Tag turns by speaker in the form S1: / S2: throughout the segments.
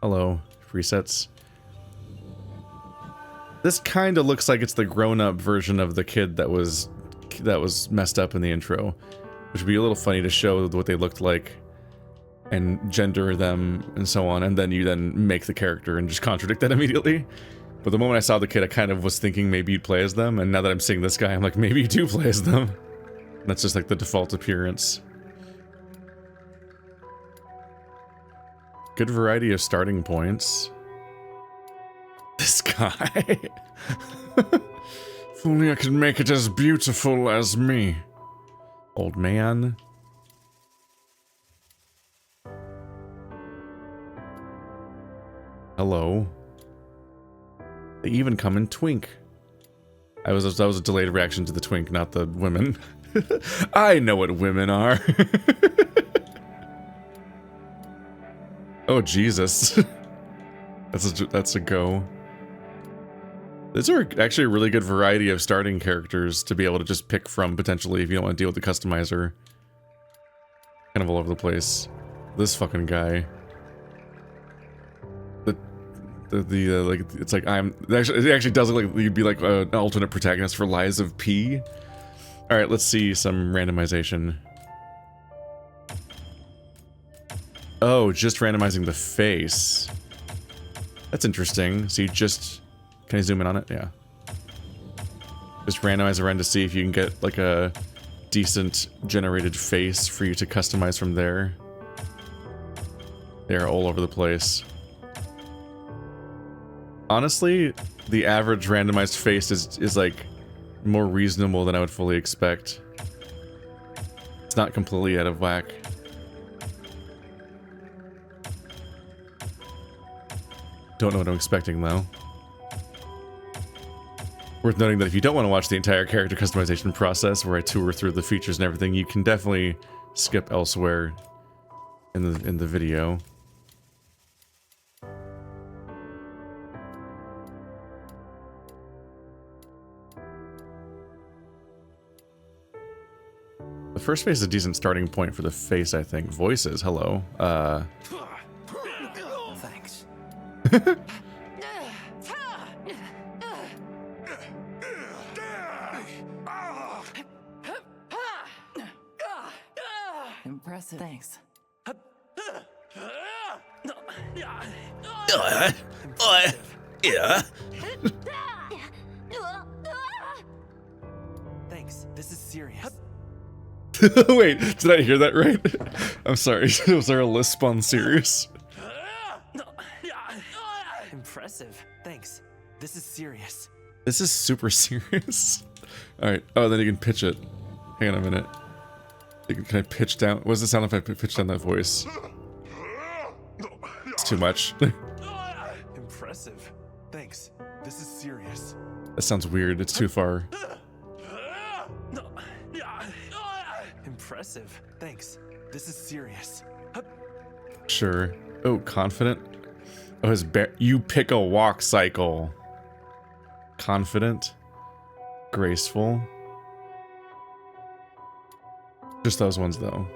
S1: Hello, presets. This kind of looks like it's the grown-up version of the kid that was messed up in the intro, which would be a little funny to show what they looked like and gender them and so on, and then you make the character and just contradict that immediately. But the moment I saw the kid, I kind of was thinking maybe you'd play as them, and now that I'm seeing this guy, I'm like, maybe you do play as them. And that's just like the default appearance. Good variety of starting points. This guy. If only I could make it as beautiful as me. Old man. Hello. They even come in twink. That was a delayed reaction to the twink, not the women. I know what women are. Oh Jesus. That's a go. These are actually a really good variety of starting characters to be able to just pick from, potentially, if you don't want to deal with the customizer. Kind of all over the place. This fucking guy. Like, it's like it actually does look like you'd be like an alternate protagonist for Lies of P. Alright, let's see some randomization. Oh, just randomizing the face. That's interesting. So you just... Can I zoom in on it? Yeah. Just randomize around to see if you can get like a decent generated face for you to customize from there. They're all over the place. Honestly, the average randomized face is like more reasonable than I would fully expect. It's not completely out of whack. Don't know what I'm expecting though. Worth noting that if you don't want to watch the entire character customization process where I tour through the features and everything, you can definitely skip elsewhere in the video. The first face is a decent starting point for the face, I think. Voices, hello.
S2: Thanks. Impressive. Thanks.
S1: Yeah.
S2: Thanks. This is serious.
S1: Wait, did I hear that right? I'm sorry. Was there a lisp on serious?
S2: Impressive. Thanks. This is serious.
S1: This is super serious. Alright. Oh, then you can pitch it. Hang on a minute. Can I pitch down? What does it sound if I pitch down that voice? It's too much.
S2: Impressive. Thanks. This is serious.
S1: That sounds weird. It's too far.
S2: Impressive. Thanks. This is serious.
S1: Sure. Oh, confident. Oh, his you pick a walk cycle. Confident. Graceful. Just those ones, though.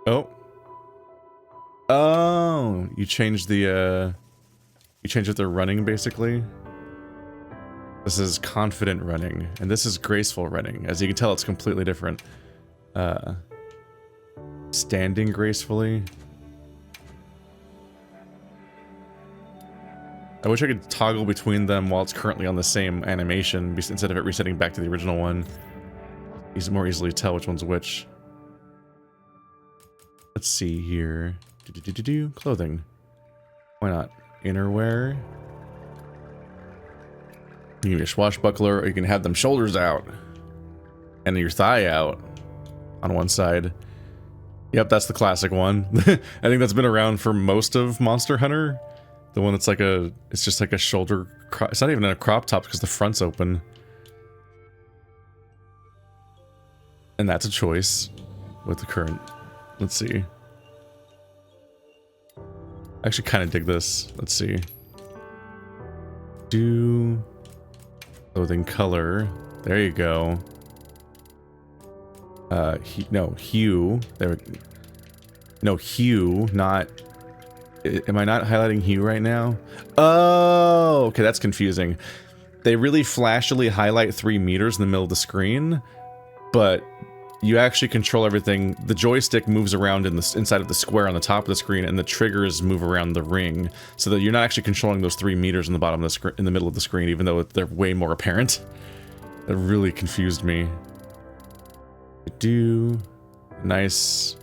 S1: Oh. Oh, you changed the, you changed what they're running, basically. This is confident running, and this is graceful running. As you can tell, it's completely different. Standing gracefully. I wish I could toggle between them while it's currently on the same animation, instead of it resetting back to the original one. You can more easily tell which one's which. Let's see here. Clothing. Why not? Innerwear. You can be a swashbuckler, or you can have them shoulders out. And your thigh out. On one side. Yep, that's the classic one. I think that's been around for most of Monster Hunter. The one that's like a... It's just like a shoulder... It's not even a crop top because the front's open. And that's a choice. With the current... Let's see. I actually kind of dig this. Let's see. Do... Clothing color. There you go. No, hue. There. No, hue, not Am I not highlighting hue right now? Oh, okay, that's confusing. They really flashily highlight 3 meters in the middle of the screen, but you actually control everything. The joystick moves around in the inside of the square on the top of the screen, and the triggers move around the ring, so that you're not actually controlling those 3 meters in the bottom of the screen, in the middle of the screen, even though they're way more apparent. That really confused me. Nice.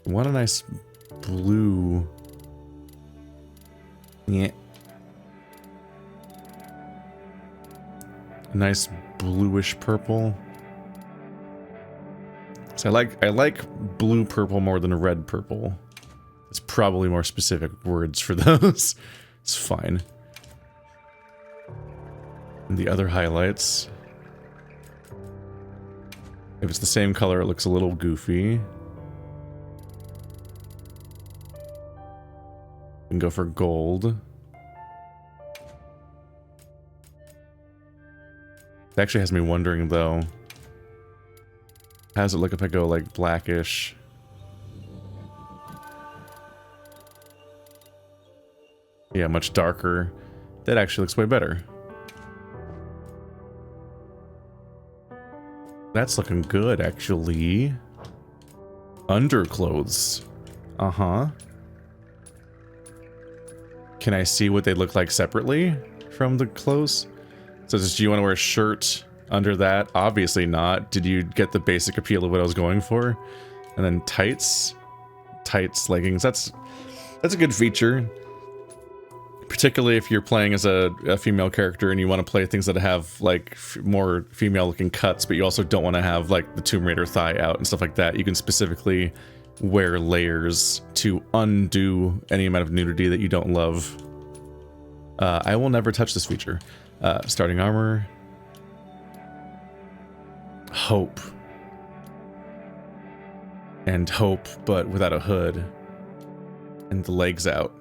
S1: What a nice blue. Yeah. Nice bluish purple. So I like blue purple more than red purple. It's probably more specific words for those. It's fine. And the other highlights. If it's the same color, it looks a little goofy. You can go for gold. It actually has me wondering, though. How does it look if I go, like, blackish? Yeah, much darker. That actually looks way better. That's looking good, actually. Underclothes. Uh-huh. Can I see what they look like separately from the clothes? So do you want to wear a shirt under that? Obviously not. Did you get the basic appeal of what I was going for? And then tights. Tights, leggings. That's a good feature. Particularly if you're playing as a female character and you want to play things that have, like, more female-looking cuts, but you also don't want to have, like, the Tomb Raider thigh out and stuff like that. You can specifically wear layers to undo any amount of nudity that you don't love. I will never touch this feature. Starting armor. Hope. And hope, but without a hood. And the legs out.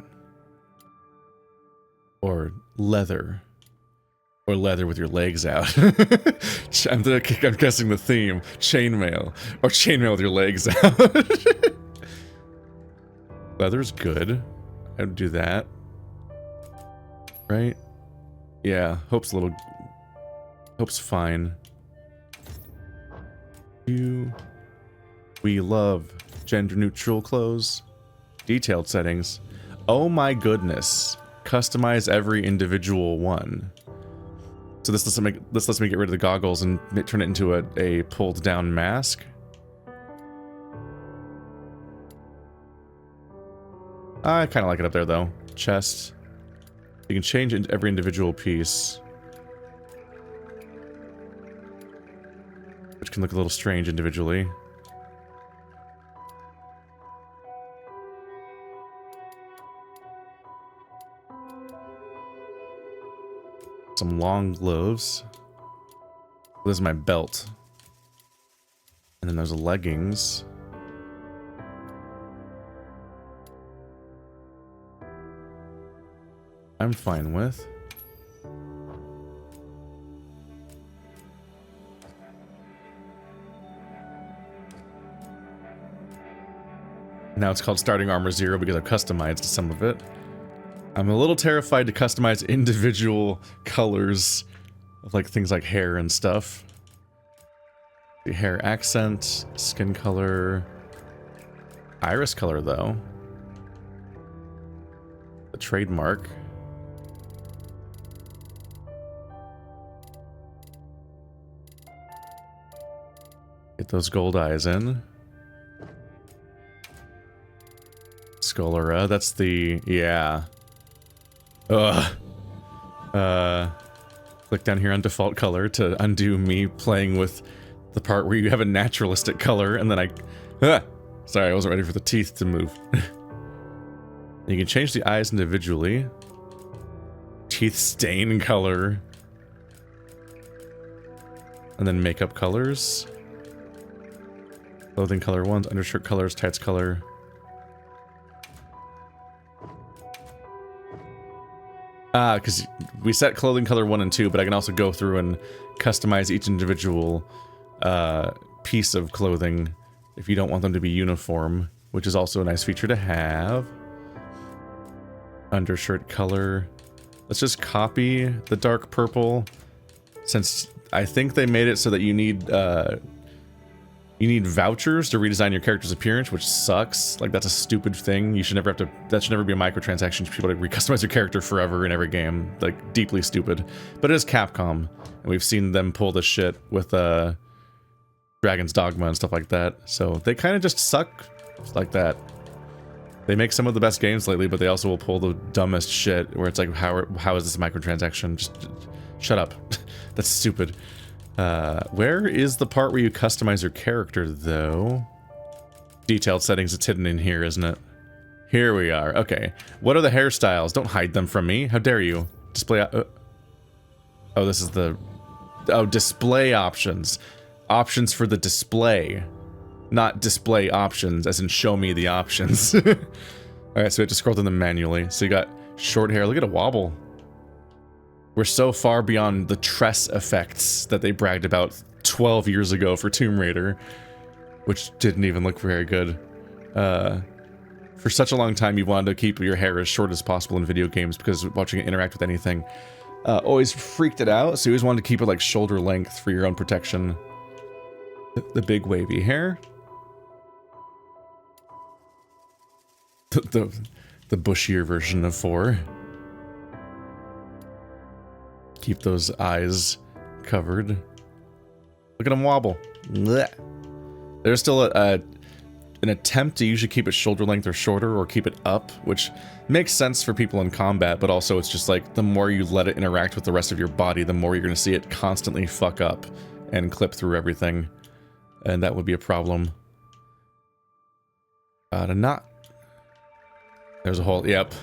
S1: Or leather. Or leather with your legs out. I'm guessing the theme. Chainmail. Or chainmail with your legs out. Leather's good. I'd do that. Right? Yeah, Hope's fine. We love gender-neutral clothes. Detailed settings. Oh my goodness. Customize every individual one. So this lets me get rid of the goggles and turn it into a pulled down mask. I kind of like it up there though. Chest. You can change every individual piece, which can look a little strange individually. Some long gloves. This is my belt. And then there's leggings. I'm fine with. Now it's called Starting Armor 0 because I've customized some of it. I'm a little terrified to customize individual colors of like things like hair and stuff. The hair accent, skin color, iris color though. The trademark. Get those gold eyes in. Scholera, that's the, yeah. Ugh. Click down here on default color to undo me playing with the part where you have a naturalistic color, and then sorry, I wasn't ready for the teeth to move. You can change the eyes individually. Teeth stain color. And then makeup colors. Clothing color ones, undershirt colors, tights color. Because we set clothing color 1 and 2, but I can also go through and customize each individual piece of clothing if you don't want them to be uniform, which is also a nice feature to have. Undershirt color. Let's just copy the dark purple, since I think they made it so that you need vouchers to redesign your character's appearance, which sucks. Like, that's a stupid thing. You should never have to, that should never be a microtransaction for people to recustomize your character forever in every game. Like, deeply stupid. But it is Capcom, and we've seen them pull this shit with Dragon's Dogma and stuff like that. So they kind of just suck like that. They make some of the best games lately, but they also will pull the dumbest shit where it's like, how is this a microtransaction? Just shut up. That's stupid. Where is the part where you customize your character, though? Detailed settings, it's hidden in here, isn't it? Here we are. Okay. What are the hairstyles? Don't hide them from me. How dare you? Display... oh, this is the... oh, display options. Options for the display. Not display options, as in show me the options. Alright, so we have to scroll through them manually. So you got short hair. Look at it wobble. We're so far beyond the tress effects that they bragged about 12 years ago for Tomb Raider, which didn't even look very good. For such a long time, you wanted to keep your hair as short as possible in video games because watching it interact with anything always freaked it out, so you always wanted to keep it like shoulder length for your own protection. The big wavy hair. The bushier version of 4. Keep those eyes covered. Look at them wobble. Blech. There's still an attempt to usually keep it shoulder length or shorter, or keep it up, which makes sense for people in combat, but also it's just like the more you let it interact with the rest of your body, the more you're going to see it constantly fuck up and clip through everything. And that would be a problem. There's a whole... yep.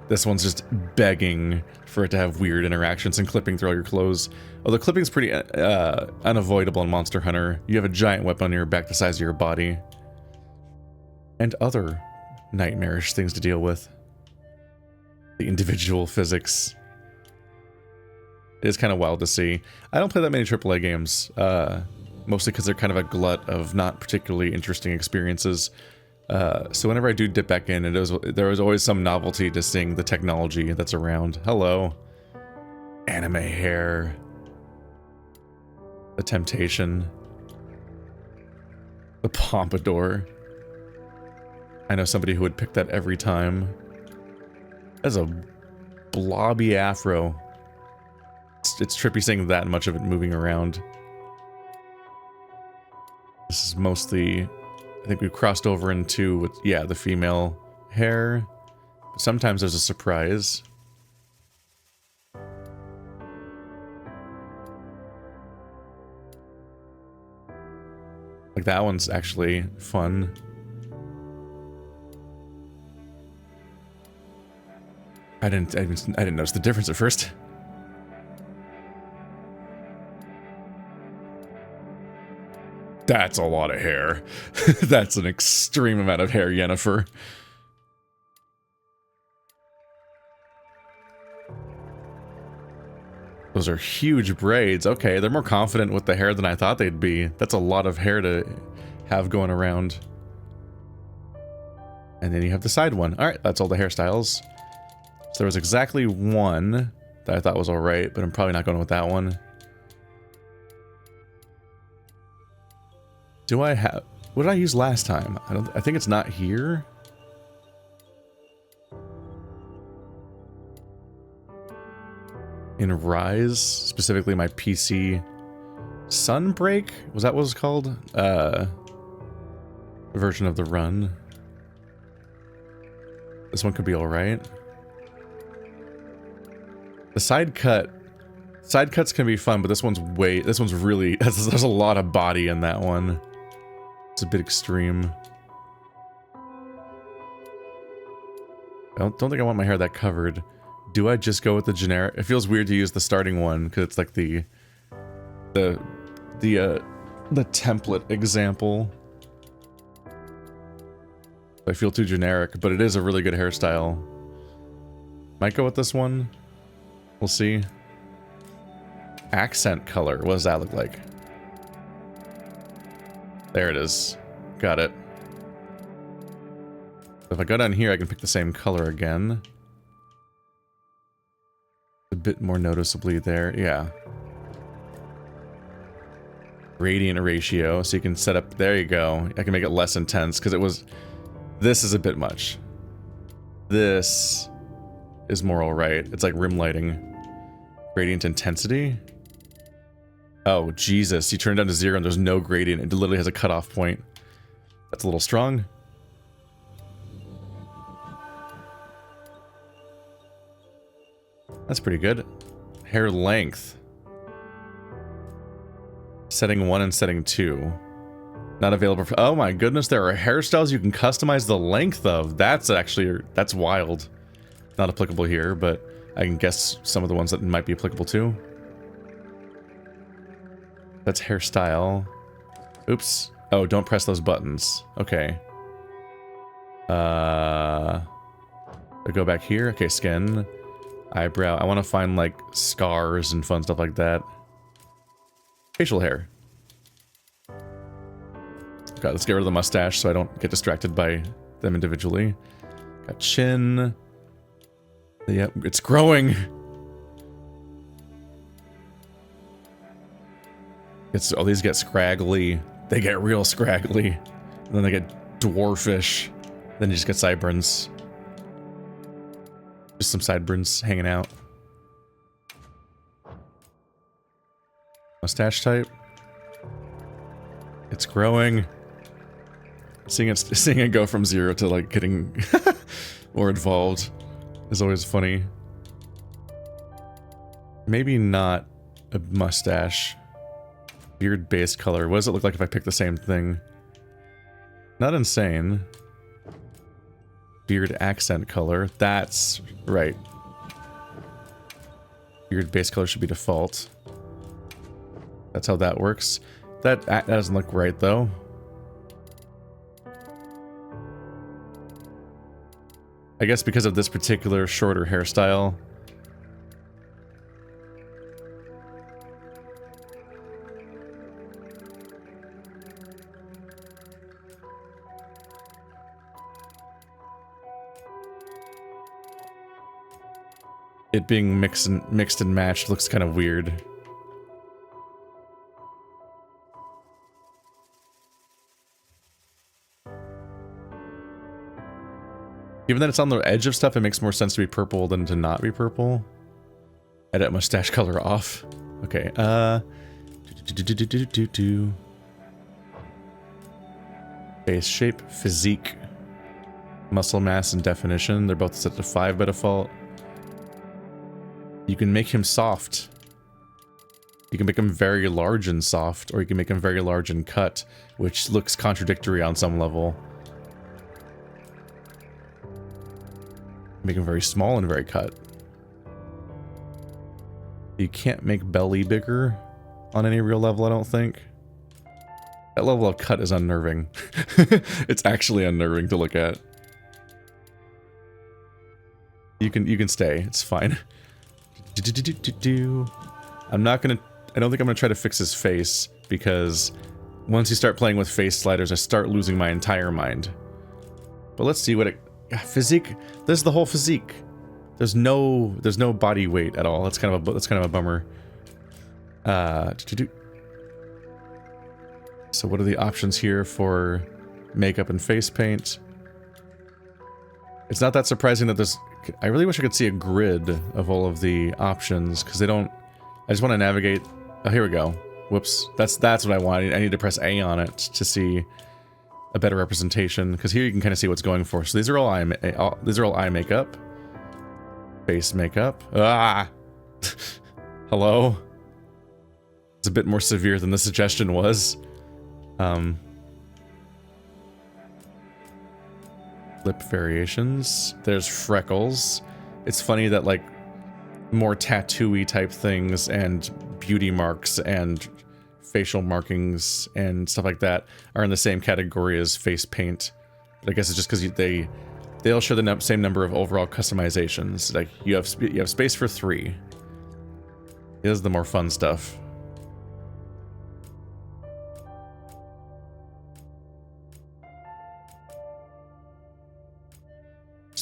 S1: This one's just begging for it to have weird interactions and clipping through all your clothes. Oh, the clipping's pretty unavoidable in Monster Hunter. You have a giant weapon on your back the size of your body. And other nightmarish things to deal with. The individual physics. It is kind of wild to see. I don't play that many AAA games. Mostly because they're kind of a glut of not particularly interesting experiences. So whenever I do dip back in, there was always some novelty to seeing the technology that's around. Hello. Anime hair. The temptation. The pompadour. I know somebody who would pick that every time. That's a blobby afro. It's trippy seeing that much of it moving around. This is mostly... I think we've crossed over into, yeah, the female hair. But sometimes there's a surprise. Like, that one's actually fun. I didn't notice the difference at first. That's a lot of hair. That's an extreme amount of hair, Yennefer. Those are huge braids. Okay, they're more confident with the hair than I thought they'd be. That's a lot of hair to have going around. And then you have the side one. Alright, that's all the hairstyles. So there was exactly one that I thought was alright, but I'm probably not going with that one. Do I have... what did I use last time? I think it's not here. In Rise, specifically my PC Sunbreak? Was that what it was called? Version of the run. This one could be alright. The side cuts can be fun, but this one's really... there's a lot of body in that one. It's a bit extreme. I don't think I want my hair that covered. Do I just go with the generic? It feels weird to use the starting one because it's like the template example. I feel too generic, but it is a really good hairstyle. Might go with this one. We'll see. Accent color. What does that look like? There it is. Got it. If I go down here, I can pick the same color again. A bit more noticeably there, yeah. Gradient ratio, so you can set up, there you go. I can make it less intense, because it was, this is a bit much. This is more alright. It's like rim lighting. Gradient intensity? Oh, Jesus, you turn it down to 0 and there's no gradient. It literally has a cutoff point. That's a little strong. That's pretty good. Hair length. Setting 1 and setting 2. Not available for... Oh my goodness, there are hairstyles you can customize the length of. That's actually... That's wild. Not applicable here, but I can guess some of the ones that might be applicable too. That's hairstyle. Oops. Oh, don't press those buttons. Okay. I go back here. Okay, skin. Eyebrow. I want to find, like, scars and fun stuff like that. Facial hair. Okay, let's get rid of the mustache so I don't get distracted by them individually. Got chin. Yep, it's growing. Oh, these get scraggly. They get real scraggly. And then they get dwarfish. Then you just get sideburns. Just some sideburns hanging out. Mustache type. It's growing. Seeing it go from 0 to like getting more involved is always funny. Maybe not a mustache. Beard base color. What does it look like if I pick the same thing? Not insane. Beard accent color. That's right. Beard base color should be default. That's how that works. That doesn't look right though. I guess because of this particular shorter hairstyle. It being mixed and matched looks kind of weird. Given that it's on the edge of stuff, it makes more sense to be purple than to not be purple. Edit mustache color off. Okay, Face shape, physique, muscle mass, and definition. They're both set to 5 by default. You can make him soft. You can make him very large and soft, or you can make him very large and cut, which looks contradictory on some level. Make him very small and very cut. You can't make belly bigger on any real level, I don't think. That level of cut is unnerving. It's actually unnerving to look at. You can stay, it's fine. I'm not gonna... I don't think I'm gonna try to fix his face, because once you start playing with face sliders, I start losing my entire mind. But let's see what it... Physique? This is the whole physique. There's no body weight at all. That's kind of a bummer. So what are the options here for makeup and face paint? It's not that surprising that there's... I really wish I could see a grid of all of the options, because they don't... I just want to navigate... Oh, here we go. Whoops. That's what I want. I need to press A on it to see a better representation, because here you can kind of see what's going for. So these are all eye makeup. Face makeup. Ah! Hello? It's a bit more severe than the suggestion was. Lip variations. There's freckles. It's funny that, like, more tattoo-y type things and beauty marks and facial markings and stuff like that are in the same category as face paint. But I guess it's just because they all share the same number of overall customizations. Like, you have space for 3. Here's the more fun stuff.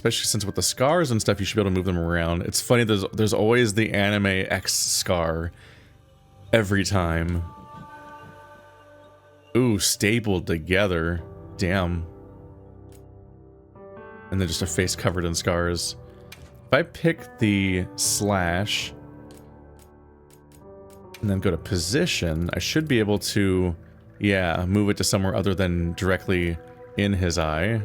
S1: Especially since with the scars and stuff, you should be able to move them around. It's funny, there's always the anime X scar every time. Ooh, stapled together. Damn. And then just a face covered in scars. If I pick the slash and then go to position, I should be able to, yeah, move it to somewhere other than directly in his eye.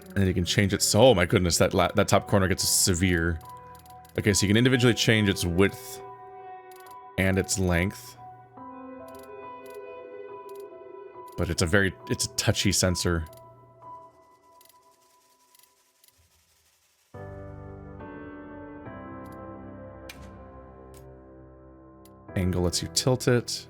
S1: And then you can change it. So, oh my goodness, that top corner gets severe. Okay, so you can individually change its width and its length. But it's a touchy sensor. Angle lets you tilt it.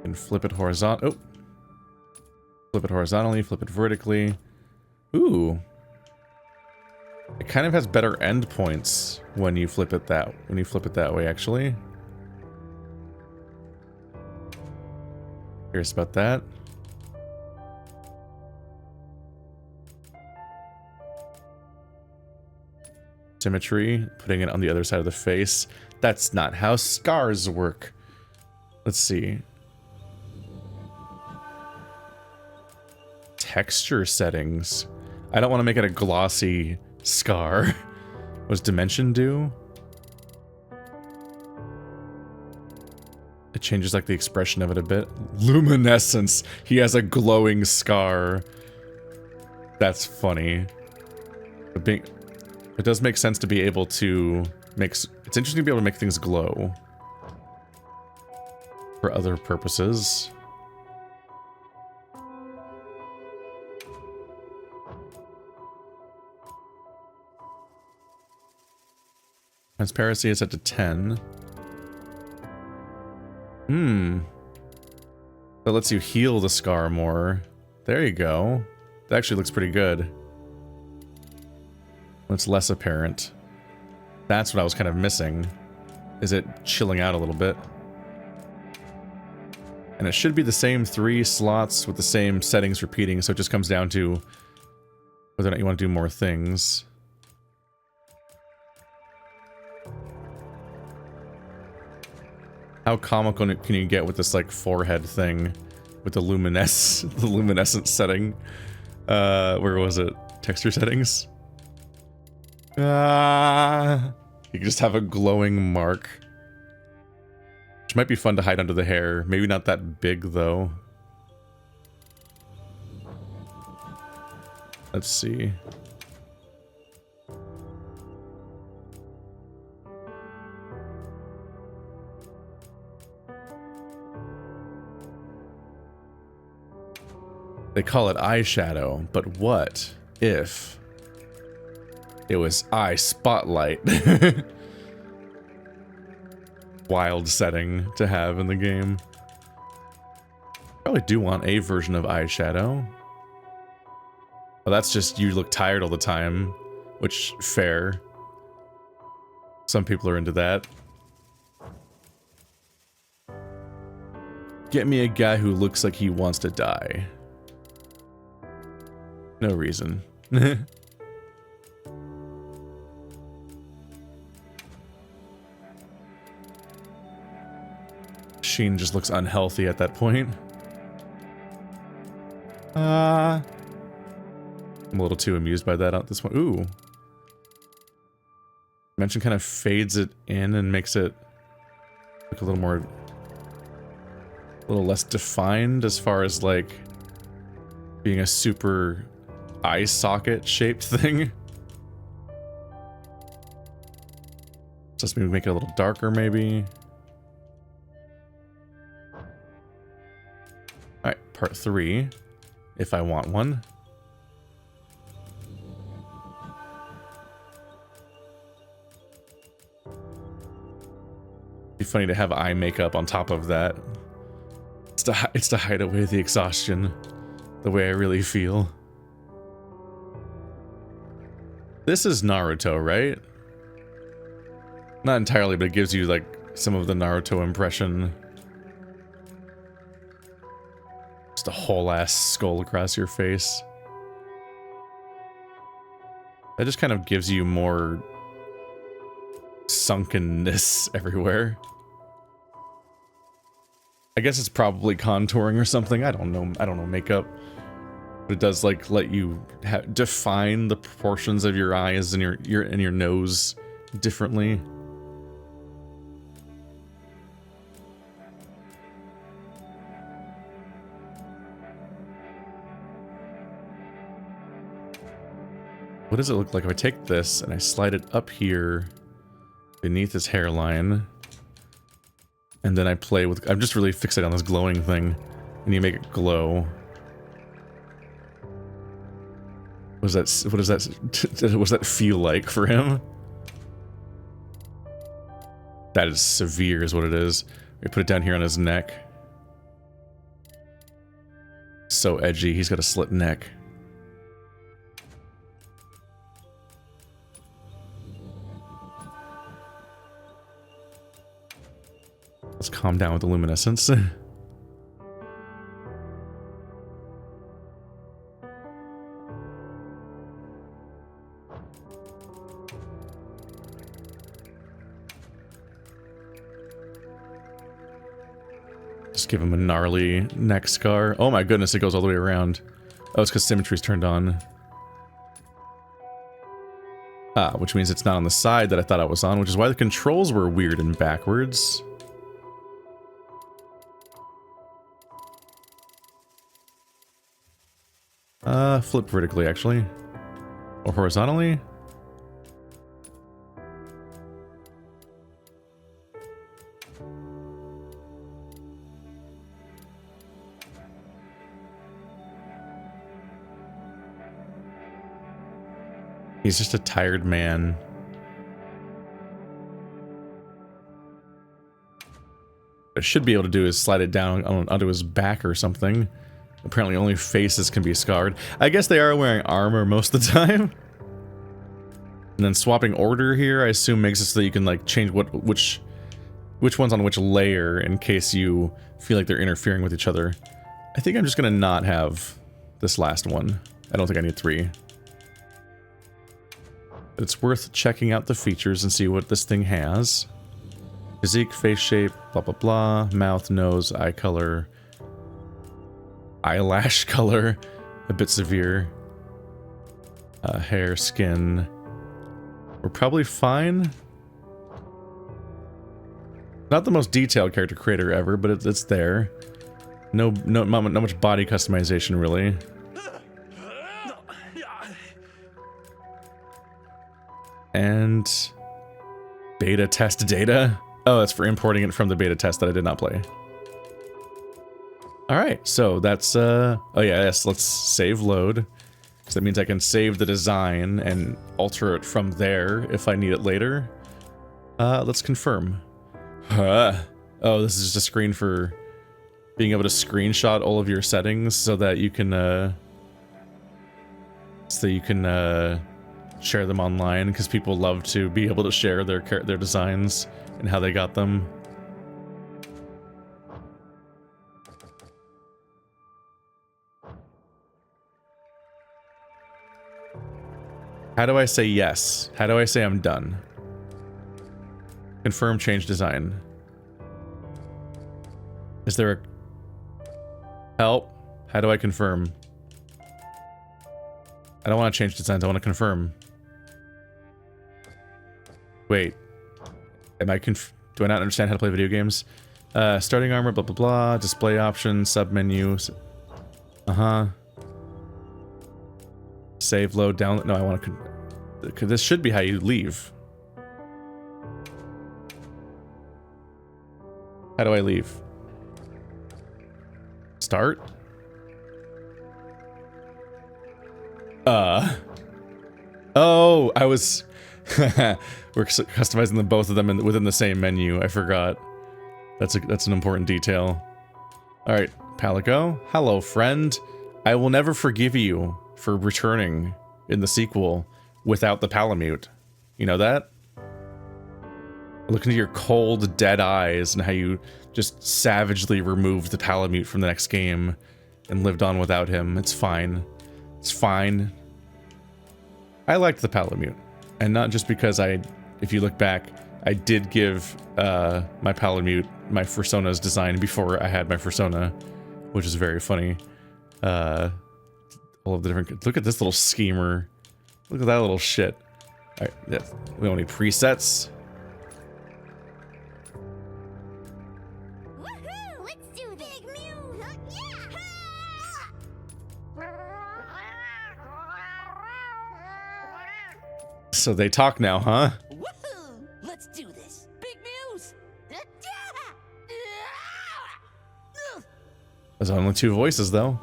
S1: And flip it horizontal. Oh. Flip it horizontally, flip it vertically. Ooh. It kind of has better endpoints when you flip it that way, actually. Curious about that. Symmetry, putting it on the other side of the face. That's not how scars work. Let's see. Texture settings. I don't want to make it a glossy scar. What does dimension do? It changes like the expression of it a bit. Luminescence. He has a glowing scar. That's funny. It does make sense to be able to make... It's interesting to be able to make things glow. For other purposes. Transparency is set to 10. That lets you heal the scar more. There you go. That actually looks pretty good. It's less apparent. That's what I was kind of missing. Is it chilling out a little bit? And it should be the same 3 slots with the same settings repeating, so it just comes down to whether or not you want to do more things. How comical can you get with this, like, forehead thing with the luminescent setting? Where was it? Texture settings? You can just have a glowing mark. Which might be fun to hide under the hair. Maybe not that big, though. Let's see. They call it eyeshadow, but what if it was eye spotlight? Wild setting to have in the game. Probably do want a version of eyeshadow. Well, that's just you look tired all the time, which, fair. Some people are into that. Get me a guy who looks like he wants to die. No reason. Sheen just looks unhealthy at that point. I'm a little too amused by that at this point. Ooh. Dimension kind of fades it in and makes it look a little more... a little less defined as far as, like, being a super eye socket shaped thing. Just maybe make it a little darker, maybe. Alright, part 3. If I want one. Be funny to have eye makeup on top of that. It's to hide away the exhaustion. The way I really feel. This is Naruto, right? Not entirely, but it gives you, like, some of the Naruto impression. Just a whole-ass skull across your face. That just kind of gives you more sunkenness everywhere. I guess it's probably contouring or something. I don't know makeup. But it does, like, let you define the proportions of your eyes and your nose differently. What does it look like if I take this and I slide it up here beneath his hairline, and then I play with... I'm just really fixated on this glowing thing, and you make it glow. What does that feel like for him? That is severe is what it is. We put it down here on his neck. So edgy, he's got a slit neck. Let's calm down with the luminescence. Just give him a gnarly neck scar. Oh my goodness, it goes all the way around. Oh, it's because symmetry's turned on. Ah, which means it's not on the side that I thought I was on, which is why the controls were weird and backwards. Flip vertically, actually. Or horizontally. He's just a tired man. What I should be able to do is slide it down onto his back or something. Apparently only faces can be scarred. I guess they are wearing armor most of the time. And then swapping order here, I assume, makes it so that you can, like, change which one's on which layer in case you feel like they're interfering with each other. I think I'm just gonna not have this last one. I don't think I need 3. But it's worth checking out the features and see what this thing has. Physique, face shape, blah blah blah, mouth, nose, eye color, eyelash color, a bit severe. Hair, skin. We're probably fine. Not the most detailed character creator ever, but it's there. Not much body customization, really. And beta test data. Oh, that's for importing it from the beta test that I did not play. All right, so that's oh yeah, yes. Let's save load. So that means I can save the design and alter it from there if I need it later. Let's confirm. Oh, this is just a screen for being able to screenshot all of your settings so that you can share them online, because people love to be able to share their designs and how they got them. How do I say yes? How do I say I'm done? Confirm change design. Is there a... Help? How do I confirm? I don't want to change designs, I want to confirm. Wait. Am I do I not understand how to play video games? Starting armor, blah blah blah, display options, submenu. Save, load, download. No, I want to... This should be how you leave. How do I leave? Start? Oh, I was... We're customizing them, both of them within the same menu. I forgot. That's an important detail. Alright, Palico. Hello, friend. I will never forgive you for returning in the sequel. without the Palamute. You know that? Look into your cold, dead eyes and how you just savagely removed the Palamute from the next game and lived on without him. It's fine. It's fine. I liked the Palamute. And not just because if you look back, I did give my Palamute my Fursona's design before I had my Fursona, which is very funny. All of the different... Look at this little schemer. Look at that little shit. All right, yeah, we don't need presets.
S3: Woohoo! Let's do this. Big Mew.
S1: So they talk now, huh?
S3: Woohoo! Let's do this. Big Mews.
S1: There's only 2 voices, though.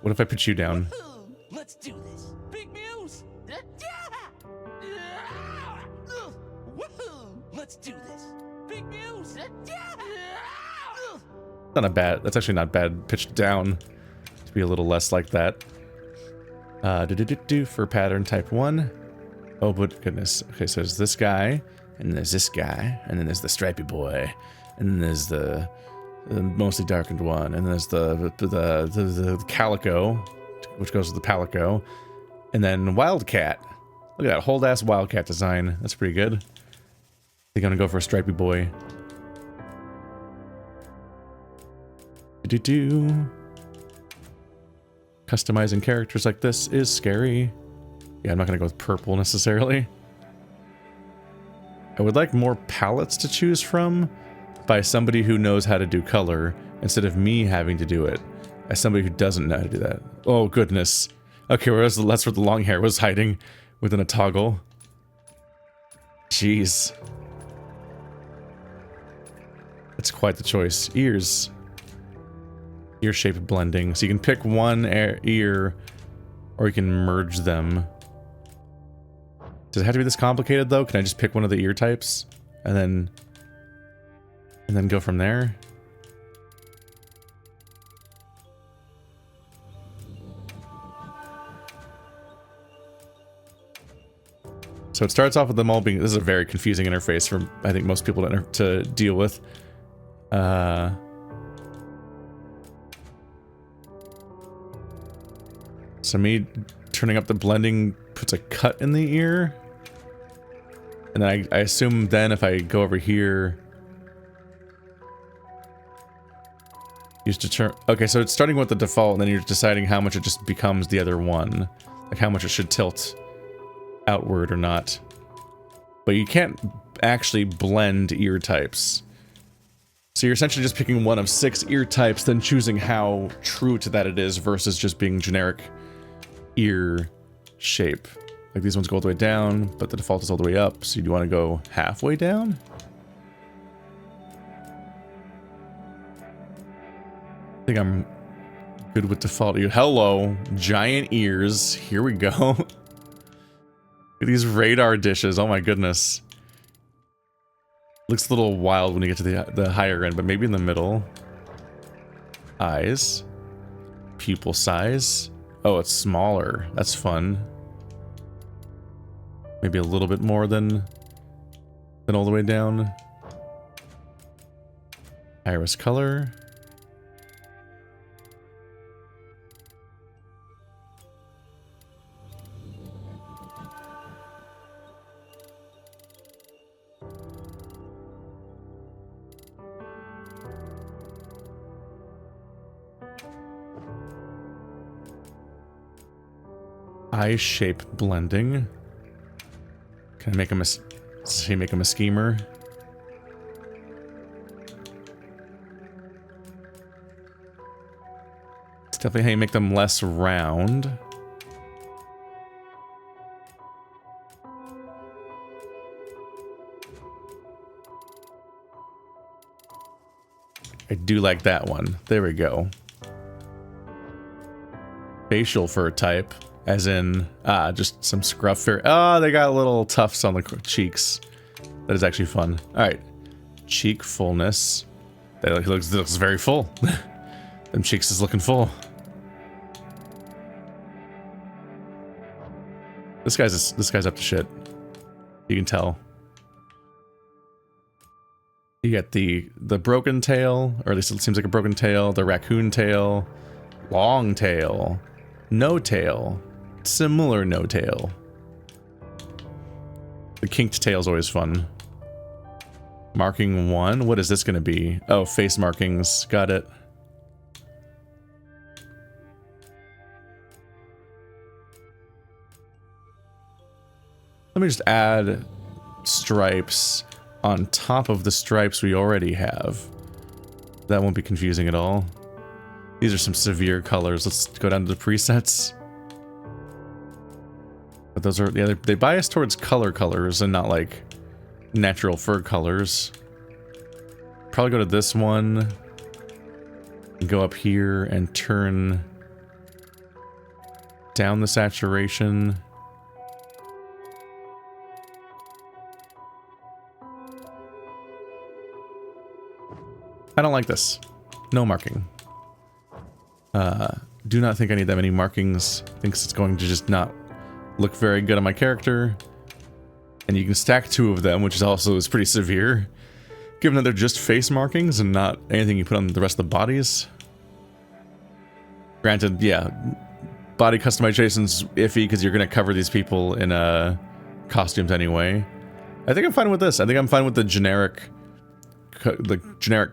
S1: What if I put you down?
S3: Woohoo! Let's do this. Big Mews. Woohoo! Let's do this. Big Mews.
S1: Not a bad. That's actually not bad. Pitched down to be a little less like that. For pattern type 1. Oh, but goodness. Okay, so there's this guy, and there's this guy, and then there's the stripy boy, and then there's the mostly darkened one, and there's the calico, which goes with the palico, and then wildcat. Look at that whole ass wildcat design. That's pretty good. They're gonna go for a stripy boy. Customizing characters like this is scary. Yeah, I'm not gonna go with purple necessarily. I would like more palettes to choose from by somebody who knows how to do color instead of me having to do it as somebody who doesn't know how to do that. Oh goodness. Okay, that's where the long hair was hiding within a toggle. Jeez. That's quite the choice. Ears. Ear shape blending. So you can pick one ear or you can merge them. Does it have to be this complicated though? Can I just pick one of the ear types and then go from there? So it starts off with them all being... This is a very confusing interface for, I think, most people to deal with. So me turning up the blending puts a cut in the ear. And then I assume then if I go over here... Use deter... Okay, so it's starting with the default, and then you're deciding how much it just becomes the other one. Like how much it should tilt outward or not. But you can't actually blend ear types. So you're essentially just picking one of 6 ear types, then choosing how true to that it is versus just being generic ear shape. Like these ones go all the way down, but the default is all the way up. So you want to go halfway down? I think I'm good with default. Hello, giant ears. Here we go. Look at these radar dishes. Oh my goodness. Looks a little wild when you get to the higher end, but maybe in the middle. Eyes. Pupil size. Oh, it's smaller. That's fun. Maybe a little bit more than all the way down. Iris color. Eye shape blending. Can I make him a schemer? It's definitely how you make them less round. I do like that one. There we go. Facial fur type. As in, just some scruff fur. Oh, they got little tufts on the cheeks. That is actually fun. Alright. Cheek fullness. That looks very full. Them cheeks is looking full. This guy's up to shit. You can tell. You get the broken tail, or at least it seems like a broken tail, the raccoon tail, long tail, no tail, similar no tail. The kinked tail is always fun. Marking 1, what is this going to be? Oh, face markings, got it. Let me just add stripes on top of the stripes we already have. That won't be confusing at all. These are some severe colors. Let's go down to the presets. But those are, yeah, they bias towards colors and not like natural fur colors. Probably go to this one. And go up here and turn down the saturation. I don't like this. No marking. Do not think I need that many markings. Thinks it's going to just not look very good on my character. And you can stack 2 of them, which is also pretty severe. Given that they're just face markings and not anything you put on the rest of the bodies. Granted, yeah, body customization's iffy because you're going to cover these people in costumes anyway. I think I'm fine with this. I think I'm fine with the generic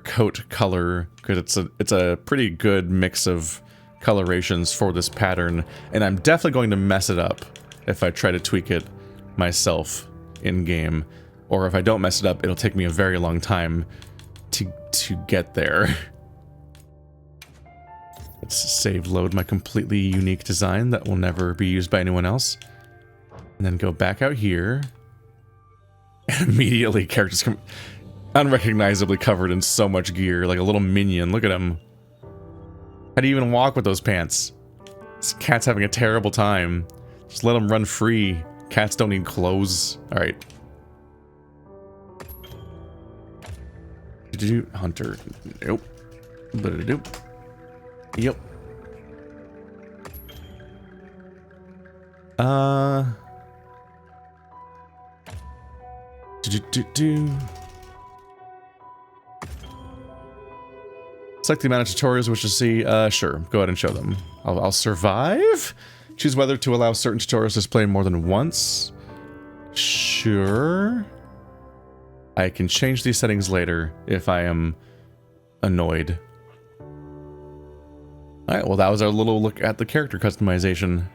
S1: coat color, because it's a pretty good mix of colorations for this pattern, and I'm definitely going to mess it up if I try to tweak it myself in game, or if I don't mess it up, it'll take me a very long time to get there. Let's save load my completely unique design that will never be used by anyone else, and then go back out here, and immediately characters come unrecognizably covered in so much gear, like a little minion. Look at him. How do you even walk with those pants? This cat's having a terrible time. Just let him run free. Cats don't need clothes. Alright. Did you hunter? Nope. Nope. Yep. Select the amount of tutorials which to see. Sure. Go ahead and show them. I'll survive? Choose whether to allow certain tutorials to display more than once. Sure. I can change these settings later if I am annoyed. Alright, well that was our little look at the character customization.